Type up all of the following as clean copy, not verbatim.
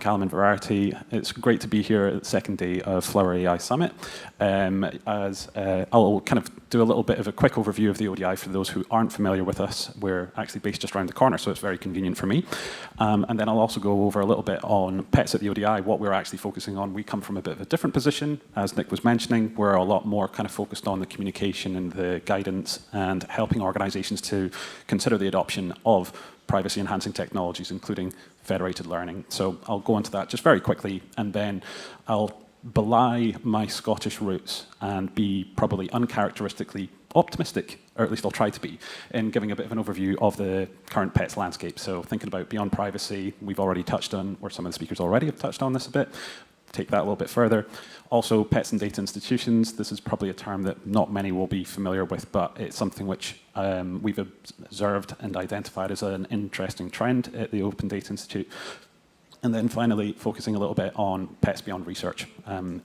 Calum, Inverarity. It's great to be here at the second day of Flower AI Summit. I'll kind of do a little bit of a quick overview of the ODI for those who aren't familiar with us. We're actually based just around the corner, so it's very convenient for me. And then I'll also go over a little bit on pets at the ODI, what we're actually focusing on. We come from a bit of a different position. As Nick was mentioning, we're a lot more kind of focused on the communication and the guidance and helping organizations to consider the adoption of privacy-enhancing technologies, including federated learning. So I'll go into that just very quickly, and then I'll belie my Scottish roots and be probably uncharacteristically optimistic, or at least I'll try to be, in giving a bit of an overview of the current pets landscape. So thinking about beyond privacy, we've already touched on, or some of the speakers already have touched on this a bit. Take that a little bit further. Also, pets and data institutions. This is probably a term that not many will be familiar with, but it's something which we've observed and identified as an interesting trend at the Open Data Institute. And then finally, focusing a little bit on pets beyond research.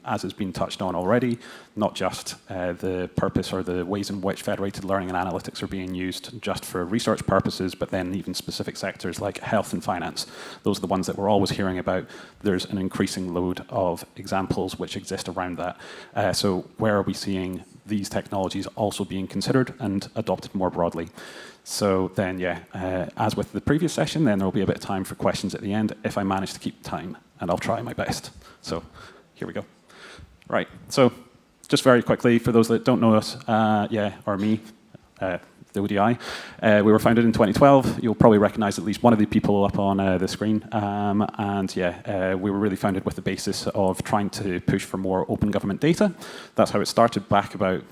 As has been touched on already, not just the purpose or the ways in which federated learning and analytics are being used just for research purposes, but then even specific sectors like health and finance. Those are the ones that we're always hearing about. There's an increasing load of examples which exist around that. So where are we seeing these technologies also being considered and adopted more broadly? So then, as with the previous session, then there will be a bit of time for questions at the end if I manage to keep time, and I'll try my best. So here we go. Right, so just very quickly, for those that don't know us, or me, the ODI, we were founded in 2012. You'll probably recognize at least one of the people up on the screen. We were really founded with the basis of trying to push for more open government data. That's how it started back about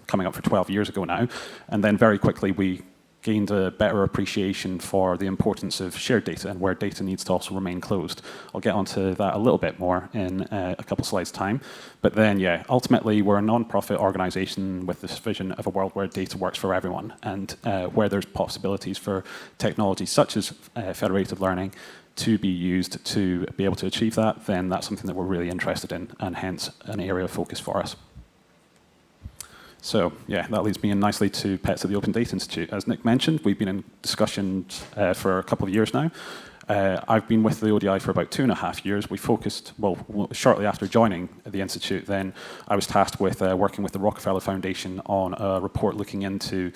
coming up for 12 years ago now. And then very quickly, we gained a better appreciation for the importance of shared data and where data needs to also remain closed. I'll get onto that a little bit more in a couple slides' time. But then, ultimately, we're a non-profit organization with this vision of a world where data works for everyone, and where there's possibilities for technologies such as federated learning to be used to be able to achieve that, then that's something that we're really interested in, and hence an area of focus for us. So that leads me in nicely to pets at the Open Data Institute. As Nick mentioned, we've been in discussions for a couple of years now. I've been with the ODI for about 2.5 years. We focused, shortly after joining the Institute, then I was tasked with working with the Rockefeller Foundation on a report looking into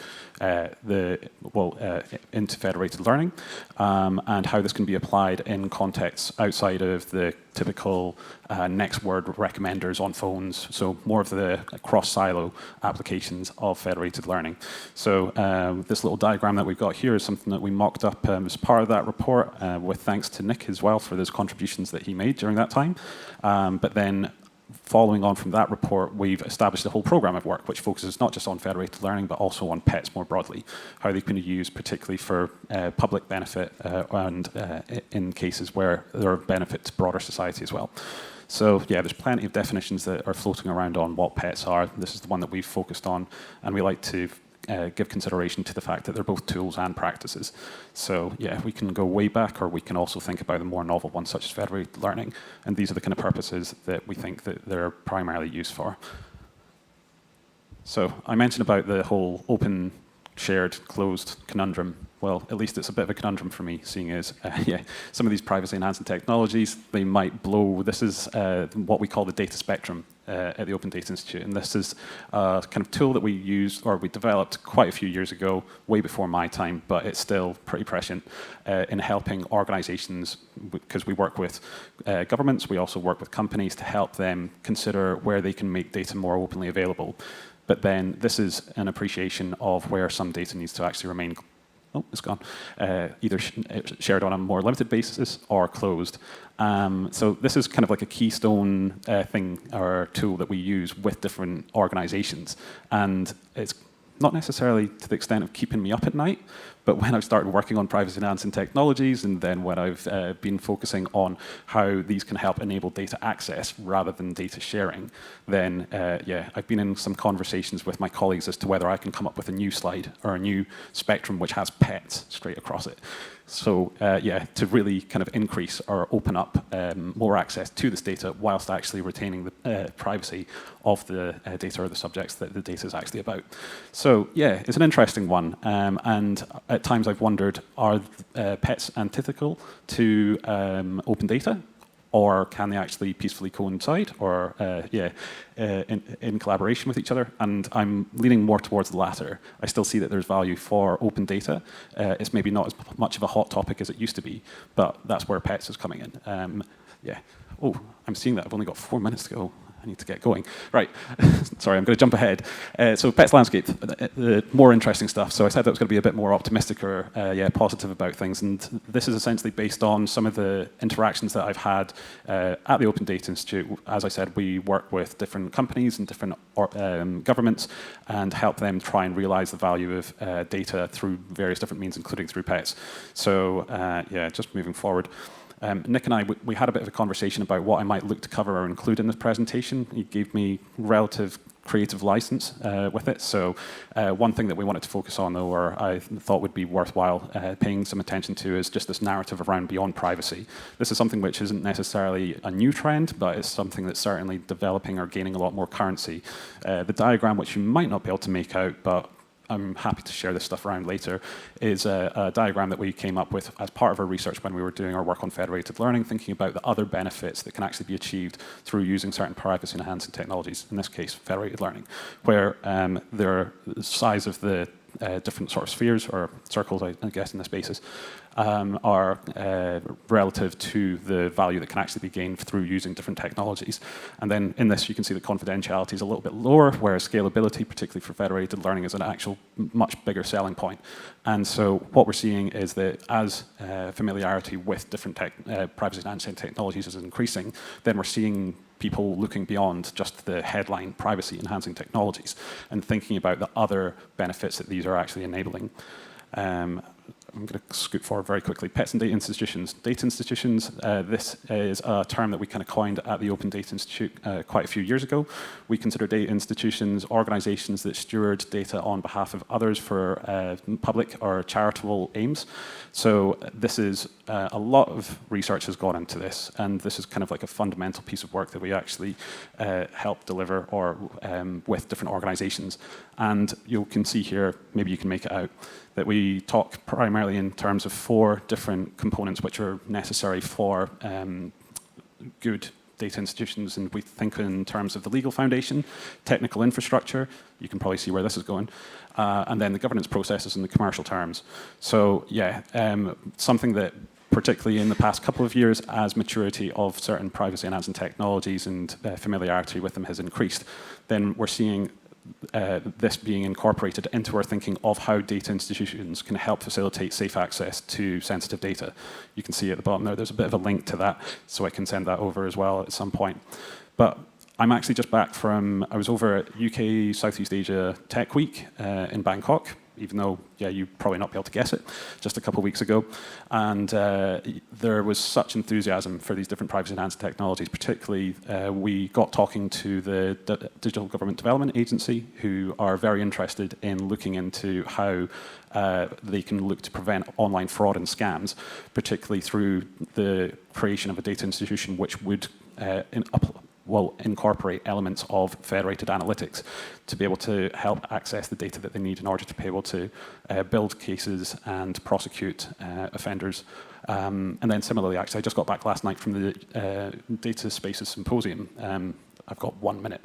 into federated learning and how this can be applied in contexts outside of the typical next word recommenders on phones, so more of the cross-silo applications of federated learning. So this little diagram that we've got here is something that we mocked up as part of that report, with thanks to Nick as well for those contributions that he made during that time. But then following on from that report, we've established a whole program of work which focuses not just on federated learning, but also on pets more broadly, how they can be used particularly for public benefit and in cases where there are benefits to broader society as well. So there's plenty of definitions that are floating around on what pets are. This is the one that we've focused on, and we like to give consideration to the fact that they're both tools and practices. So we can go way back, or we can also think about the more novel ones such as federated learning, and these are the kind of purposes that we think that they're primarily used for. So I mentioned about the whole open, shared, closed conundrum. Well, at least it's a bit of a conundrum for me, seeing as, some of these privacy-enhancing technologies, they might blow. This is what we call the data spectrum at the Open Data Institute, and this is a kind of tool that we used, or we developed quite a few years ago, way before my time, but it's still pretty prescient in helping organizations, because we work with governments, we also work with companies to help them consider where they can make data more openly available. But then this is an appreciation of where some data needs to actually remain it's gone. Either shared on a more limited basis or closed. So this is kind of like a keystone thing or tool that we use with different organizations. And it's not necessarily to the extent of keeping me up at night, but when I've started working on privacy-enhancing technologies, and then when I've been focusing on how these can help enable data access rather than data sharing, then I've been in some conversations with my colleagues as to whether I can come up with a new slide or a new spectrum which has pets straight across it. So to really kind of increase or open up more access to this data whilst actually retaining the privacy of the data or the subjects that the data is actually about. So it's an interesting one. And at times I've wondered, are pets antithetical to open data? or can they actually peacefully coincide, or in collaboration with each other? And I'm leaning more towards the latter. I still see that there's value for open data. It's maybe not as much of a hot topic as it used to be, but that's where PETS is coming in. Oh, I'm seeing that I've only got 4 minutes to go. I need to get going. Right, sorry, I'm going to jump ahead. So PETS landscape, the more interesting stuff. So I said that was going to be a bit more optimistic or positive about things, and this is essentially based on some of the interactions that I've had at the Open Data Institute. As I said, we work with different companies and different governments and help them try and realize the value of data through various different means, including through PETS. So just moving forward. Nick and I, we had a bit of a conversation about what I might look to cover or include in this presentation. He gave me relative creative license with it. So one thing that we wanted to focus on, though, or I thought would be worthwhile paying some attention to, is just this narrative around beyond privacy. This is something which isn't necessarily a new trend, but it's something that's certainly developing or gaining a lot more currency. The diagram, which you might not be able to make out, but I'm happy to share this stuff around later, is a diagram that we came up with as part of our research when we were doing our work on federated learning, thinking about the other benefits that can actually be achieved through using certain privacy-enhancing technologies, in this case, federated learning, where the size of the different sort of spheres, or circles, I guess, in this basis, are relative to the value that can actually be gained through using different technologies. And then in this, you can see that confidentiality is a little bit lower, whereas scalability, particularly for federated learning, is an actual much bigger selling point. And so what we're seeing is that as familiarity with different privacy-enhancing technologies is increasing, then we're seeing people looking beyond just the headline privacy-enhancing technologies and thinking about the other benefits that these are actually enabling. I'm going to scoot forward very quickly. PETS and data institutions. Data institutions, this is a term that we kind of coined at the Open Data Institute quite a few years ago. We consider data institutions organizations that steward data on behalf of others for public or charitable aims. So this is, a lot of research has gone into this, and this is kind of like a fundamental piece of work that we actually help deliver or with different organizations. And you can see here, maybe you can make it out, that we talk primarily in terms of 4 different components which are necessary for good data institutions, and we think in terms of the legal foundation, technical infrastructure, you can probably see where this is going, and then the governance processes and the commercial terms. So something that particularly in the past couple of years, as maturity of certain privacy-enhancing technologies and familiarity with them has increased, then we're seeing this being incorporated into our thinking of how data institutions can help facilitate safe access to sensitive data. You can see at the bottom there's a bit of a link to that, so I can send that over as well at some point. But I'm actually just back from, I was over at UK Southeast Asia Tech Week in Bangkok, even though, you'd probably not be able to guess it, just a couple of weeks ago. And there was such enthusiasm for these different privacy-enhanced technologies. Particularly, we got talking to the Digital Government Development Agency, who are very interested in looking into how they can look to prevent online fraud and scams, particularly through the creation of a data institution which would will incorporate elements of federated analytics to be able to help access the data that they need in order to be able to build cases and prosecute offenders. And then similarly, actually, I just got back last night from the Data Spaces Symposium. I've got 1 minute.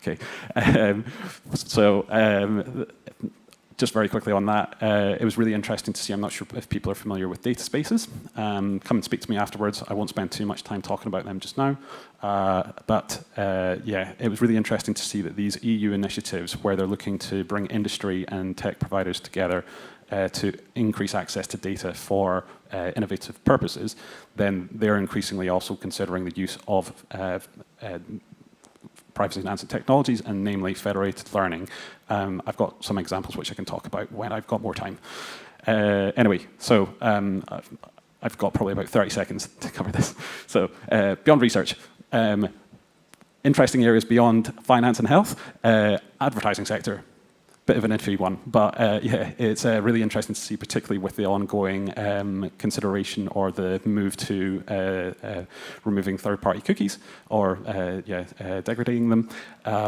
Okay. Just very quickly on that, it was really interesting to see. I'm not sure if people are familiar with data spaces. Come and speak to me afterwards. I won't spend too much time talking about them just now. It was really interesting to see that these EU initiatives, where they're looking to bring industry and tech providers together to increase access to data for innovative purposes, then they're increasingly also considering the use of privacy-enhancing technologies, and namely federated learning. I've got some examples which I can talk about when I've got more time. I've got probably about 30 seconds to cover this. So, beyond research, interesting areas beyond finance and health, advertising sector. bit of an iffy one, but yeah, it's really interesting to see, particularly with the ongoing consideration or the move to removing third-party cookies or degrading them.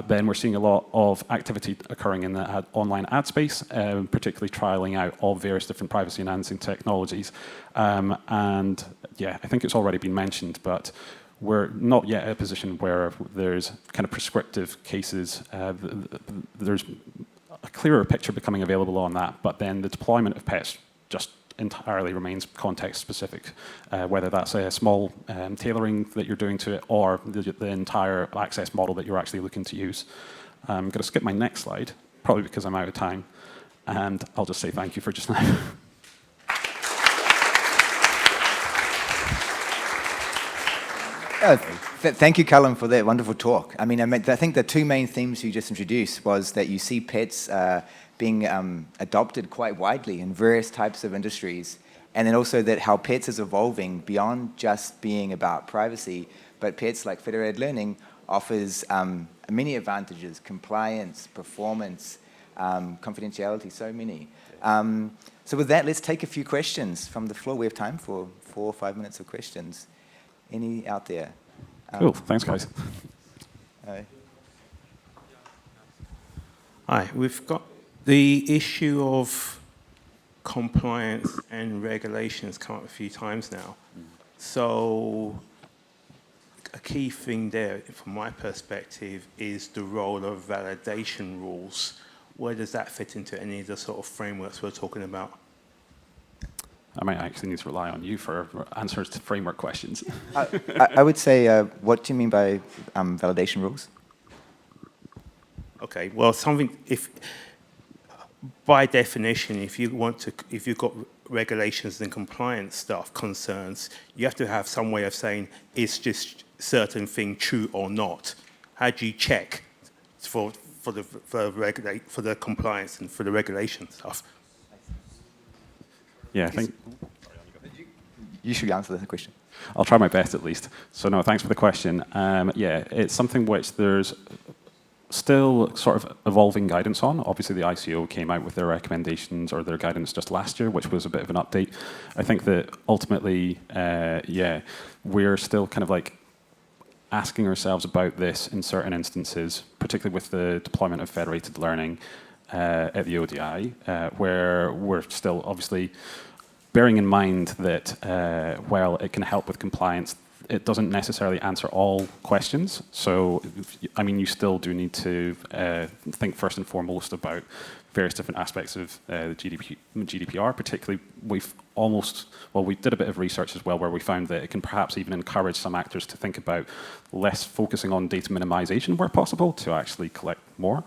Then we're seeing a lot of activity occurring in the online ad space, particularly trialing out all various different privacy-enhancing technologies. And yeah, I think it's already been mentioned, but we're not yet at a position where there's kind of prescriptive cases. There's a clearer picture becoming available on that, but then the deployment of pets just entirely remains context specific, whether that's a small tailoring that you're doing to it or the entire access model that you're actually looking to use. I'm going to skip my next slide, probably because I'm out of time, and I'll just say thank you for just now. Thank you, Calum, for that wonderful talk. I mean, I think the two main themes you just introduced was that you see pets being adopted quite widely in various types of industries, and then also that how pets is evolving beyond just being about privacy, but pets like federated learning offers many advantages: compliance, performance, confidentiality, so many. So with that, let's take a few questions from the floor. We have time for 4 or 5 minutes of questions. Any out there? Cool. Thanks, guys. Hi. We've got the issue of compliance and regulations come up a few times now. So a key thing there, from my perspective, is the role of validation rules. Where does that fit into any of the sort of frameworks we're talking about? I might actually need to rely on you for answers to framework questions. I would say, what do you mean by validation rules? Okay, well, if by definition, if you've got regulations and compliance stuff concerns, you have to have some way of saying, is this certain thing true or not? How do you check for the compliance and for the regulation stuff? Yeah, I think you should answer the question. I'll try my best at least. So no, thanks for the question. Yeah, it's something which there's still sort of evolving guidance on. Obviously, the ICO came out with their recommendations or their guidance just last year, which was a bit of an update. I think that ultimately, yeah, we're still kind of like asking ourselves about this in certain instances, particularly with the deployment of federated learning at the ODI, where we're still obviously bearing in mind that while it can help with compliance, it doesn't necessarily answer all questions. So, I mean, you still do need to think first and foremost about various different aspects of the GDPR. Particularly, we did a bit of research as well where we found that it can perhaps even encourage some actors to think about less focusing on data minimization where possible to actually collect more.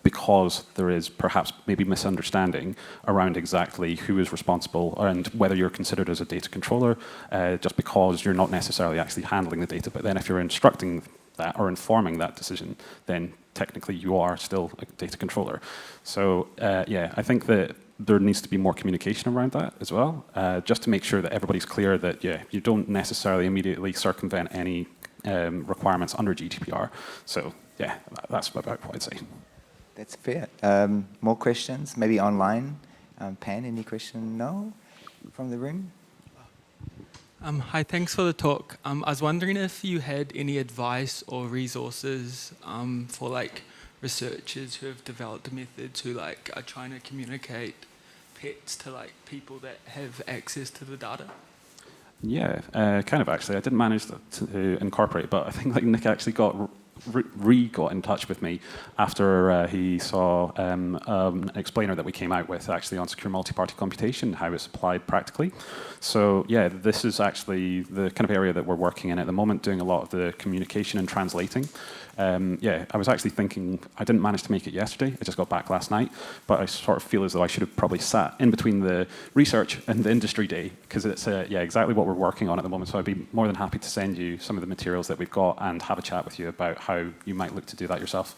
Because there is perhaps maybe misunderstanding around exactly who is responsible and whether you're considered as a data controller just because you're not necessarily actually handling the data. But then if you're instructing that or informing that decision, then technically you are still a data controller. So yeah, I think that there needs to be more communication around that as well, just to make sure that everybody's clear that, yeah, you don't necessarily immediately circumvent any requirements under GDPR. So yeah, that's about what I'd say. That's fair. More questions? Maybe online? Pan, any question? No? From the room? Hi, thanks for the talk. I was wondering if you had any advice or resources for like researchers who have developed a method to like are trying to communicate pets to like people that have access to the data. Yeah, kind of actually. I didn't manage to incorporate, but I think like Nick actually got in touch with me after he saw an explainer that we came out with actually on secure multi-party computation, how it's applied practically. So yeah, this is actually the kind of area that we're working in at the moment, doing a lot of the communication and translating. Yeah, I was actually thinking, I didn't manage to make it yesterday, I just got back last night, but I sort of feel as though I should have probably sat in between the research and the industry day, because it's yeah, exactly what we're working on at the moment, so I'd be more than happy to send you some of the materials that we've got and have a chat with you about how you might look to do that yourself.